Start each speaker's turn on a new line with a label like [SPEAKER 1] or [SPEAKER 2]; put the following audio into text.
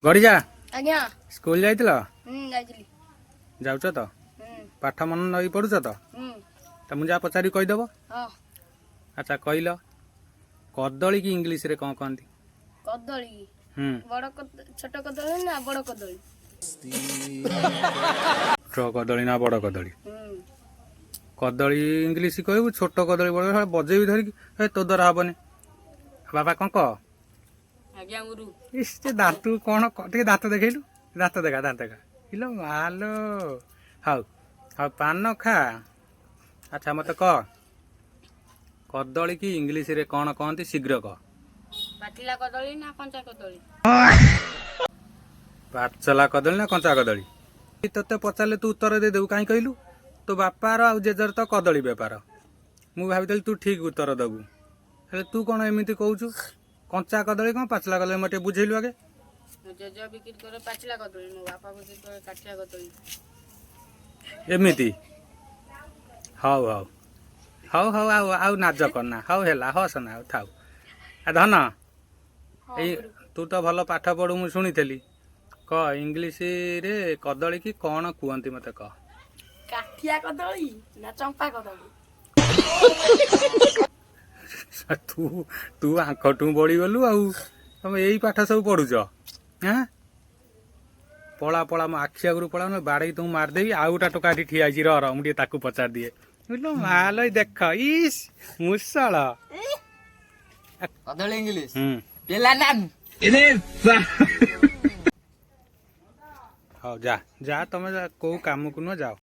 [SPEAKER 1] गड़ी जा
[SPEAKER 2] आज्ञा
[SPEAKER 1] स्कूल जाइतिल
[SPEAKER 2] जाइली
[SPEAKER 1] जाउछ त पाठ मन नई पढुछ त त मुझे पचारि कहीदेव।
[SPEAKER 2] हां
[SPEAKER 1] अच्छा कहल कदली की इंग्लिश रे कौन कहती?
[SPEAKER 2] कदली बड़ छोट कदली ना बड़ कदली?
[SPEAKER 1] छोट कदली ना बड़ कदली? कदली इंग्लिश कहू छोट कदली बड़ बजेबी धरिकी तो द्वारा हेनी। बाबा कौन कह?
[SPEAKER 2] आज्ञा गुरु
[SPEAKER 1] इस दातु कौन टे दात देखलु दात देखा इलो मालो हाउ हाउ पान खा। अच्छा मत कह कदली की इंग्लिश रे कौन कहती शीघ्र कह।
[SPEAKER 2] पाचिला कदली ना कंचा कदली?
[SPEAKER 1] पाचला कदली ना कंचा कदली? तोते पचारे तू उत्तर दे देबू कहीं कहलु तो बापार आ जेजर तो कदली बेपार मु भावी तू ठीक उत्तर दबू हेले तू कौन एमती कहूचु कंचा कदली कौन पाचला कदली मते बुझेलु आगे।
[SPEAKER 2] जेज बिक्री करे पाचिला कदली मो बापा बिक्री करे काटिया कदली
[SPEAKER 1] एमती हाउ हाउ हाउ हाउ आउ आउ नाज करना हाउ हेला हसना थाउ आ धन ए तू तो भल पाठ पढ़ू मु शुणीली कह इंग्लिश रे कदली की कौन कहती मते कह।
[SPEAKER 2] काठिया कदली ना चंपा कदली?
[SPEAKER 1] तू तू आंखटू बड़ी गलु आउ तुम यही पाठ सब पढ़ुच हाँ पला पला मो आखि आगु पला न बाड़े तुम मारदेवी आउ गोटा टोका ठिया रह मुझे ताकू पचार दिए बुझल माल देख इस मुसल
[SPEAKER 3] कदली इंग्लिश पेला नाम
[SPEAKER 1] हाँ जा जा तुम को काम को न जाओ।